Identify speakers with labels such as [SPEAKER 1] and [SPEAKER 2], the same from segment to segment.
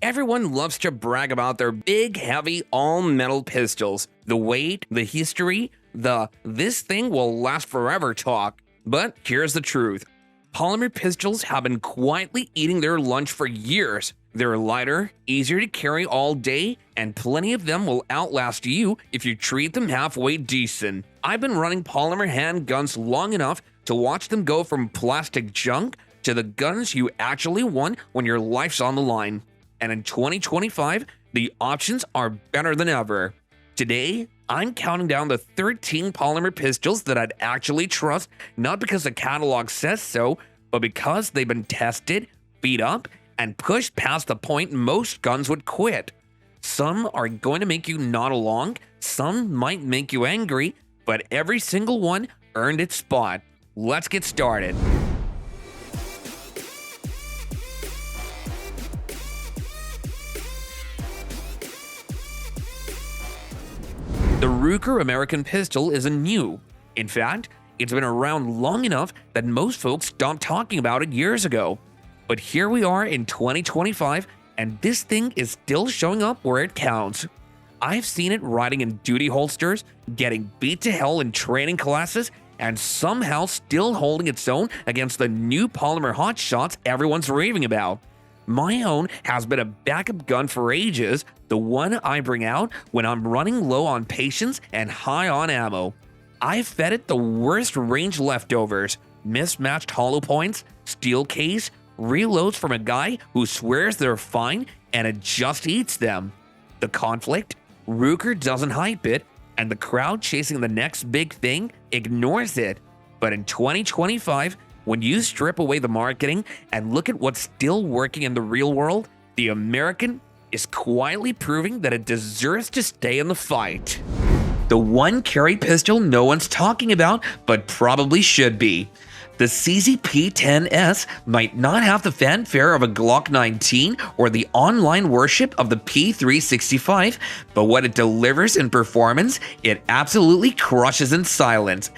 [SPEAKER 1] Everyone loves to brag about their big, heavy, all-metal pistols. The weight, the history, this thing will last forever talk. But here's the truth. Polymer pistols have been quietly eating their lunch for years. They're lighter, easier to carry all day, and plenty of them will outlast you if you treat them halfway decent. I've been running polymer handguns long enough to watch them go from plastic junk to the guns you actually want when your life's on the line. And in 2025, the options are better than ever. Today, I'm counting down the 13 polymer pistols that I'd actually trust, not because the catalog says so, but because they've been tested, beat up, and pushed past the point most guns would quit. Some are going to make you nod along, some might make you angry, but every single one earned its spot. Let's get started. The Ruger American pistol isn't new. In fact, it's been around long enough that most folks stopped talking about it years ago. But here we are in 2025, and this thing is still showing up where it counts. I've seen it riding in duty holsters, getting beat to hell in training classes, and somehow still holding its own against the new polymer hotshots everyone's raving about. My own has been a backup gun for ages, the one I bring out when I'm running low on patience and high on ammo. I've fed it the worst range leftovers, mismatched hollow points, steel case, reloads from a guy who swears they're fine and it just eats them. The conflict? Ruger doesn't hype it, and the crowd chasing the next big thing ignores it. But in 2025, when you strip away the marketing and look at what's still working in the real world, the American is quietly proving that it deserves to stay in the fight. The one carry pistol no one's talking about, but probably should be. The CZ-P10S might not have the fanfare of a Glock 19 or the online worship of the P365, but what it delivers in performance, it absolutely crushes in silence.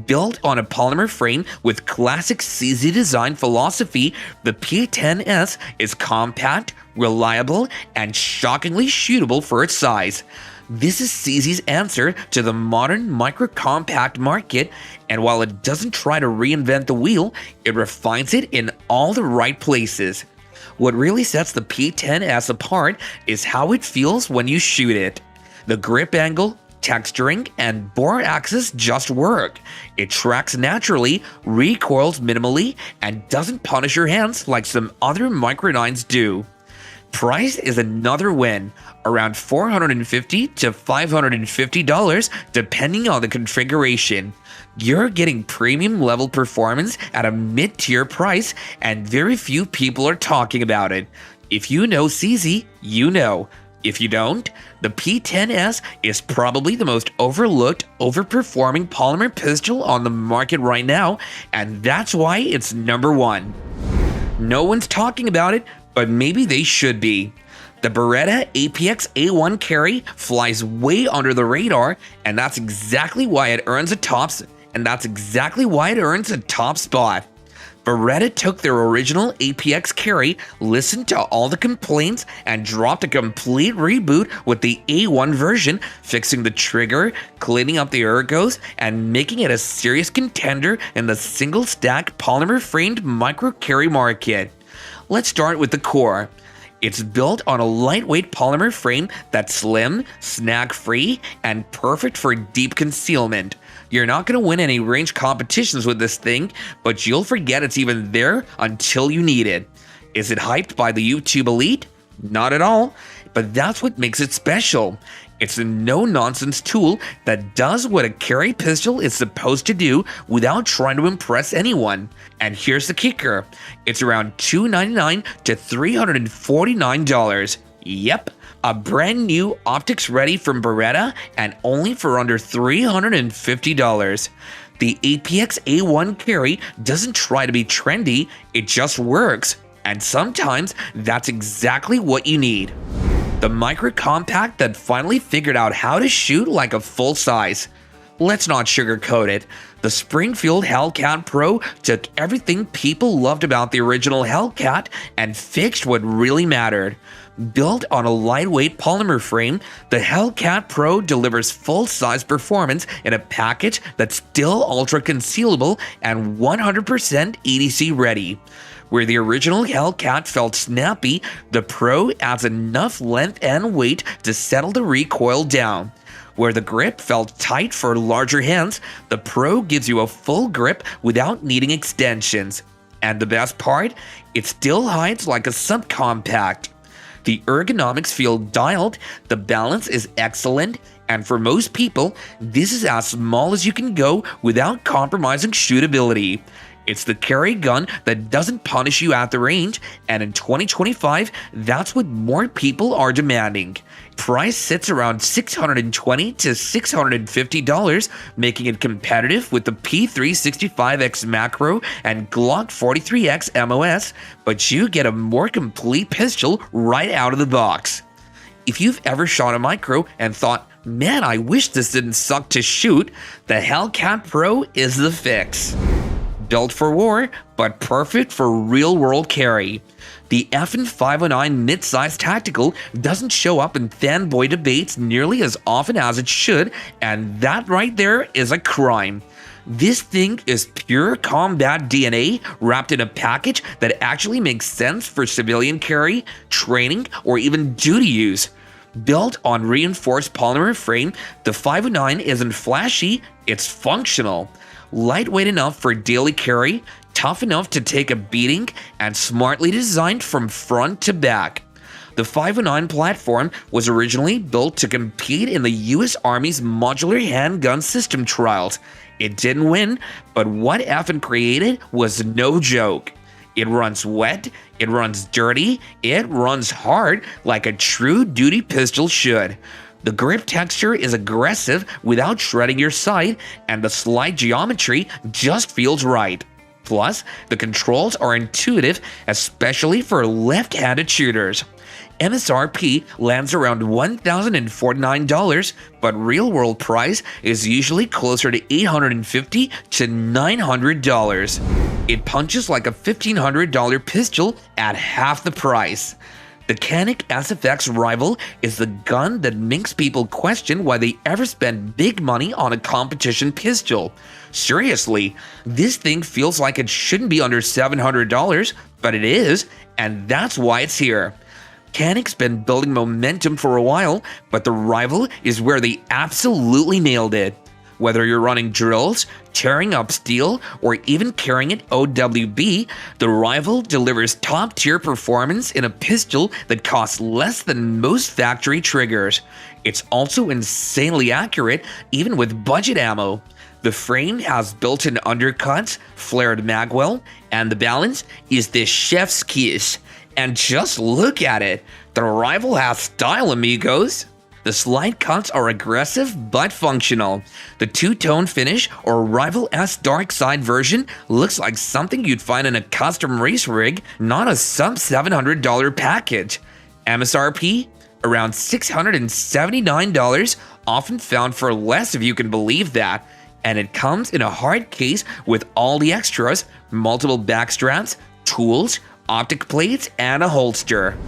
[SPEAKER 1] Built on a polymer frame with classic CZ design philosophy, the P10S is compact, reliable, and shockingly shootable for its size. This is CZ's answer to the modern micro-compact market, and while it doesn't try to reinvent the wheel, it refines it in all the right places. What really sets the P10S apart is how it feels when you shoot it. The grip angle, texturing, and bore axis just work. It tracks naturally, recoils minimally, and doesn't punish your hands like some other Micro 9s do. Price is another win, around $450 to $550 depending on the configuration. You're getting premium level performance at a mid-tier price, and very few people are talking about it. If you know CZ, you know. If you don't, the P10S is probably the most overlooked, overperforming polymer pistol on the market right now, and that's why it's number one. No one's talking about it, but maybe they should be. The Beretta APX A1 Carry flies way under the radar, and that's exactly why it earns a top spot. Beretta took their original APX Carry, listened to all the complaints, and dropped a complete reboot with the A1 version, fixing the trigger, cleaning up the ergos, and making it a serious contender in the single-stack polymer-framed micro-carry market. Let's start with the core. It's built on a lightweight polymer frame that's slim, snag-free, and perfect for deep concealment. You're not going to win any range competitions with this thing, but you'll forget it's even there until you need it. Is it hyped by the YouTube elite? Not at all, but that's what makes it special. It's a no-nonsense tool that does what a carry pistol is supposed to do without trying to impress anyone. And here's the kicker. It's around $299 to $349. Yep, a brand new optics ready from Beretta, and only for under $350. The APX A1 Carry doesn't try to be trendy, it just works. And sometimes that's exactly what you need. The micro compact that finally figured out how to shoot like a full size. Let's not sugarcoat it. The Springfield Hellcat Pro took everything people loved about the original Hellcat and fixed what really mattered. Built on a lightweight polymer frame, the Hellcat Pro delivers full-size performance in a package that's still ultra-concealable and 100% EDC ready. Where the original Hellcat felt snappy, the Pro adds enough length and weight to settle the recoil down. Where the grip felt tight for larger hands, the Pro gives you a full grip without needing extensions. And the best part? It still hides like a subcompact. The ergonomics feel dialed, the balance is excellent, and for most people, this is as small as you can go without compromising shootability. It's the carry gun that doesn't punish you at the range, and in 2025, that's what more people are demanding. Price sits around $620 to $650, making it competitive with the P365X Macro and Glock 43X MOS, but you get a more complete pistol right out of the box. If you've ever shot a micro and thought, man, I wish this didn't suck to shoot, the Hellcat Pro is the fix. Built for war, but perfect for real-world carry. The FN 509 Midsize Tactical doesn't show up in fanboy debates nearly as often as it should, and that right there is a crime. This thing is pure combat DNA wrapped in a package that actually makes sense for civilian carry, training, or even duty use. Built on reinforced polymer frame, the 509 isn't flashy, it's functional. Lightweight enough for daily carry, tough enough to take a beating, and smartly designed from front to back. The 509 platform was originally built to compete in the US Army's modular handgun system trials. It didn't win, but what FN created was no joke. It runs wet, it runs dirty, it runs hard like a true duty pistol should. The grip texture is aggressive without shredding your sight, and the slide geometry just feels right. Plus, the controls are intuitive, especially for left-handed shooters. MSRP lands around $1,049, but real-world price is usually closer to $850 to $900. It punches like a $1,500 pistol at half the price. The Canik SFX Rival is the gun that makes people question why they ever spend big money on a competition pistol. Seriously, this thing feels like it shouldn't be under $700, but it is, and that's why it's here. Canik's been building momentum for a while, but the Rival is where they absolutely nailed it. Whether you're running drills, tearing up steel, or even carrying it OWB, the Rival delivers top-tier performance in a pistol that costs less than most factory triggers. It's also insanely accurate, even with budget ammo. The frame has built-in undercuts, flared magwell, and the balance is the chef's kiss. And just look at it, the Rival has style, amigos. The slide cuts are aggressive but functional. The two-tone finish or Rival S Dark Side version looks like something you'd find in a custom race rig, not a sub-$700 package. MSRP? Around $679, often found for less if you can believe that. And it comes in a hard case with all the extras, multiple back straps, tools, optic plates, and a holster.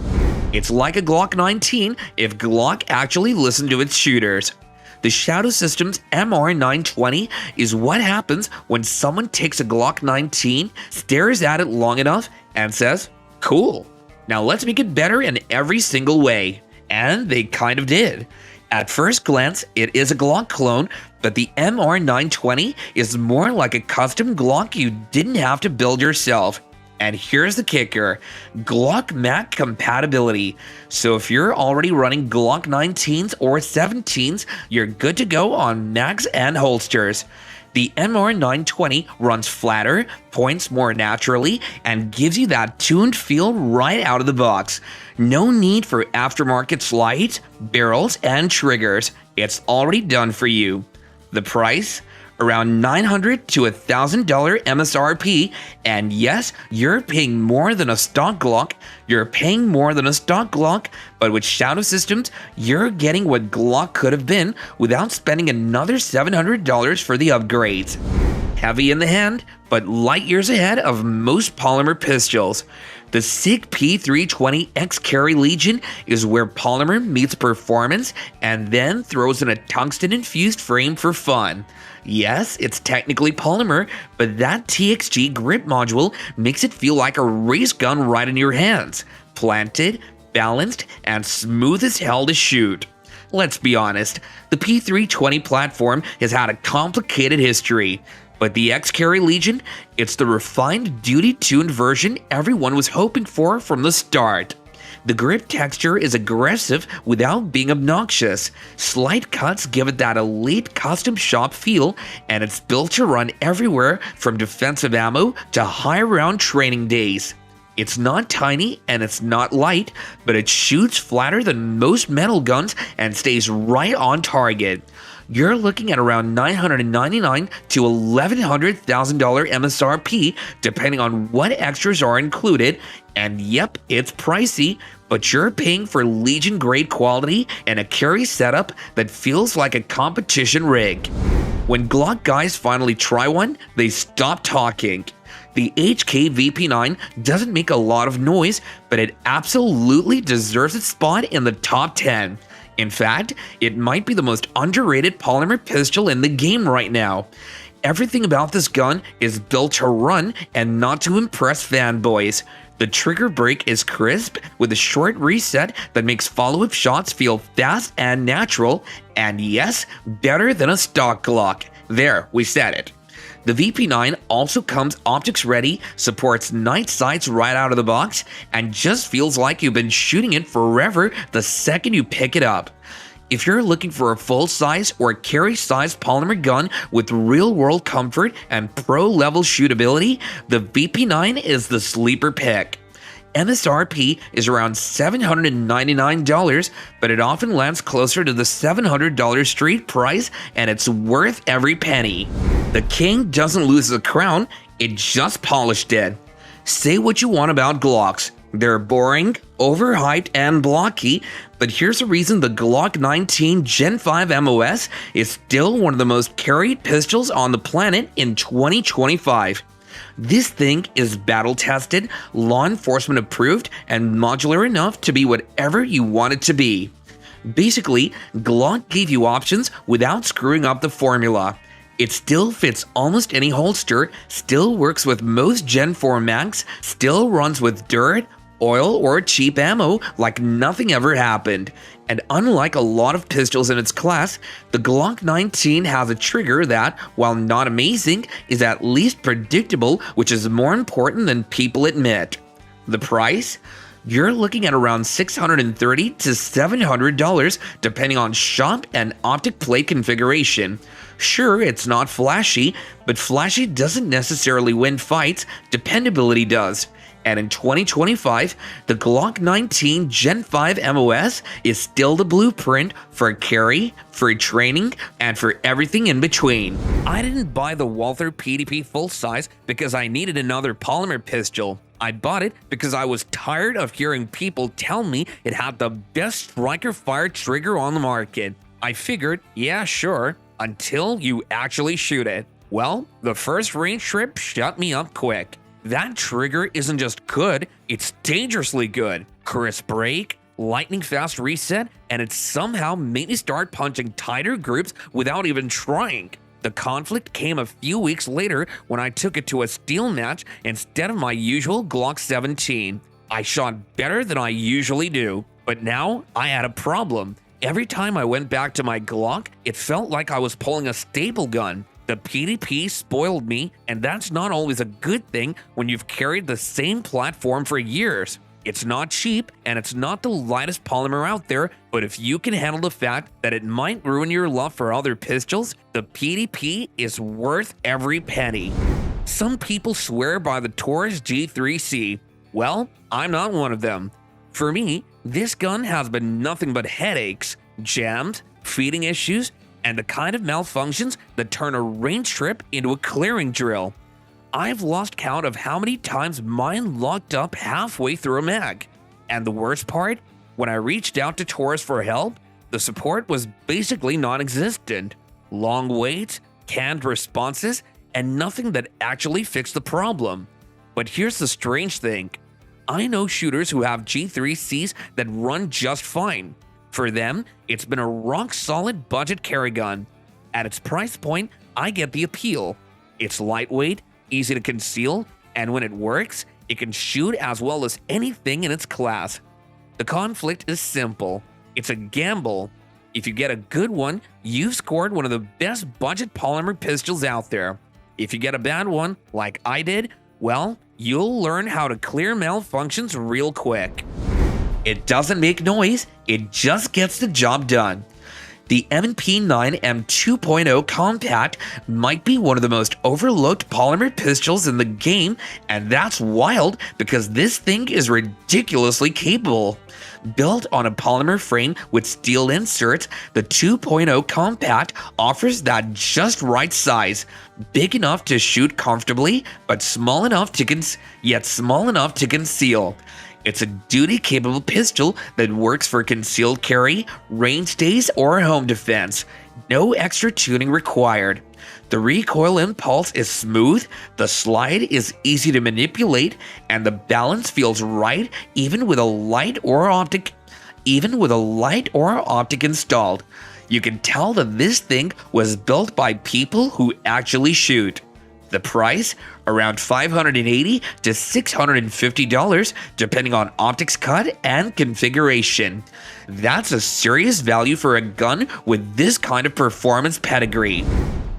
[SPEAKER 1] It's like a Glock 19 if Glock actually listened to its shooters. The Shadow Systems MR920 is what happens when someone takes a Glock 19, stares at it long enough, and says, cool, now let's make it better in every single way. And they kind of did. At first glance, it is a Glock clone, but the MR920 is more like a custom Glock you didn't have to build yourself. And here's the kicker, Glock Mac compatibility. So if you're already running Glock 19s or 17s, you're good to go on mags and holsters. The MR920 runs flatter, points more naturally, and gives you that tuned feel right out of the box. No need for aftermarket slides, barrels, and triggers. It's already done for you. The price? around $900 to $1,000 MSRP, and yes, you're paying more than a stock Glock. You're paying more than a stock Glock, but with Shadow Systems, you're getting what Glock could have been without spending another $700 for the upgrades. Heavy in the hand, but light years ahead of most polymer pistols. The SIG P320X Carry Legion is where polymer meets performance and then throws in a tungsten-infused frame for fun. Yes, it's technically polymer, but that TXG grip module makes it feel like a race gun right in your hands. Planted, balanced, and smooth as hell to shoot. Let's be honest, the P320 platform has had a complicated history. But the X-Carry Legion, it's the refined, duty-tuned version everyone was hoping for from the start. The grip texture is aggressive without being obnoxious. Slight cuts give it that elite custom shop feel, and it's built to run everywhere from defensive ammo to high-round training days. It's not tiny and it's not light, but it shoots flatter than most metal guns and stays right on target. You're looking at around $999 to $1,100,000 MSRP, depending on what extras are included. And yep, it's pricey, but you're paying for Legion grade quality and a carry setup that feels like a competition rig. When Glock guys finally try one, they stop talking. The HK VP9 doesn't make a lot of noise, but it absolutely deserves its spot in the top 10. In fact, it might be the most underrated polymer pistol in the game right now. Everything about this gun is built to run and not to impress fanboys. The trigger break is crisp with a short reset that makes follow-up shots feel fast and natural, and yes, better than a stock Glock. There, we said it. The VP9 also comes optics ready, supports night sights right out of the box, and just feels like you've been shooting it forever the second you pick it up. If you're looking for a full-size or carry-size polymer gun with real-world comfort and pro-level shootability, the VP9 is the sleeper pick. MSRP is around $799, but it often lands closer to the $700 street price, and it's worth every penny. The king doesn't lose the crown, it just polished it. Say what you want about Glocks. They're boring, overhyped, and blocky, but here's a reason the Glock 19 Gen 5 MOS is still one of the most carried pistols on the planet in 2025. This thing is battle-tested, law enforcement approved, and modular enough to be whatever you want it to be. Basically, Glock gave you options without screwing up the formula. It still fits almost any holster, still works with most Gen 4 mags, still runs with dirt, oil, or cheap ammo like nothing ever happened. And unlike a lot of pistols in its class, the Glock 19 has a trigger that, while not amazing, is at least predictable, which is more important than people admit. The price? You're looking at around $630 to $700 depending on shop and optic plate configuration. Sure, it's not flashy, but flashy doesn't necessarily win fights, dependability does. And in 2025, the Glock 19 Gen 5 MOS is still the blueprint for carry, for training, and for everything in between. I didn't buy the Walther PDP full size because I needed another polymer pistol. I bought it because I was tired of hearing people tell me it had the best striker fire trigger on the market. I figured, yeah, sure, until you actually shoot it. Well, the first range trip shut me up quick. That trigger isn't just good, it's dangerously good. Crisp break, lightning fast reset, and it somehow made me start punching tighter groups without even trying. The conflict came a few weeks later when I took it to a steel match instead of my usual Glock 17. I shot better than I usually do, but now I had a problem. Every time I went back to my Glock, it felt like I was pulling a staple gun. The PDP spoiled me, and that's not always a good thing when you've carried the same platform for years. It's not cheap, and it's not the lightest polymer out there, but if you can handle the fact that it might ruin your love for other pistols, the PDP is worth every penny. Some people swear by the Taurus G3C. Well, I'm not one of them. For me, this gun has been nothing but headaches, jams, feeding issues, and the kind of malfunctions that turn a range trip into a clearing drill. I've lost count of how many times mine locked up halfway through a mag. And the worst part? When I reached out to Taurus for help, the support was basically non-existent. Long waits, canned responses, and nothing that actually fixed the problem. But here's the strange thing. I know shooters who have G3Cs that run just fine. For them, it's been a rock-solid budget carry gun. At its price point, I get the appeal. It's lightweight, easy to conceal, and when it works, it can shoot as well as anything in its class. The conflict is simple. It's a gamble. If you get a good one, you've scored one of the best budget polymer pistols out there. If you get a bad one, like I did, well, you'll learn how to clear malfunctions real quick. It doesn't make noise, it just gets the job done. The M&P9 M2.0 Compact might be one of the most overlooked polymer pistols in the game, and that's wild because this thing is ridiculously capable. Built on a polymer frame with steel inserts, the 2.0 Compact offers that just right size, big enough to shoot comfortably, but small enough to conceal. It's a duty-capable pistol that works for concealed carry, range stays, or home defense. No extra tuning required. The recoil impulse is smooth, the slide is easy to manipulate, and the balance feels right even with a light or optic installed. You can tell that this thing was built by people who actually shoot. The price? Around $580 to $650 depending on optics cut and configuration. That's a serious value for a gun with this kind of performance pedigree.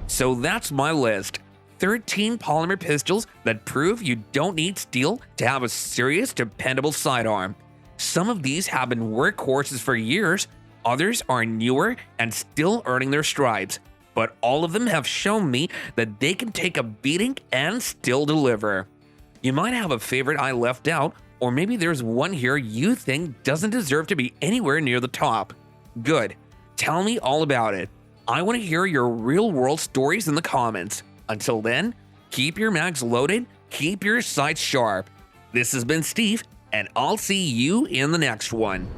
[SPEAKER 1] So that's my list. 13 polymer pistols that prove you don't need steel to have a serious, dependable sidearm. Some of these have been workhorses for years, others are newer and still earning their stripes. But all of them have shown me that they can take a beating and still deliver. You might have a favorite I left out, or maybe there's one here you think doesn't deserve to be anywhere near the top. Good. Tell me all about it. I want to hear your real-world stories in the comments. Until then, keep your mags loaded, keep your sights sharp. This has been Steve, and I'll see you in the next one.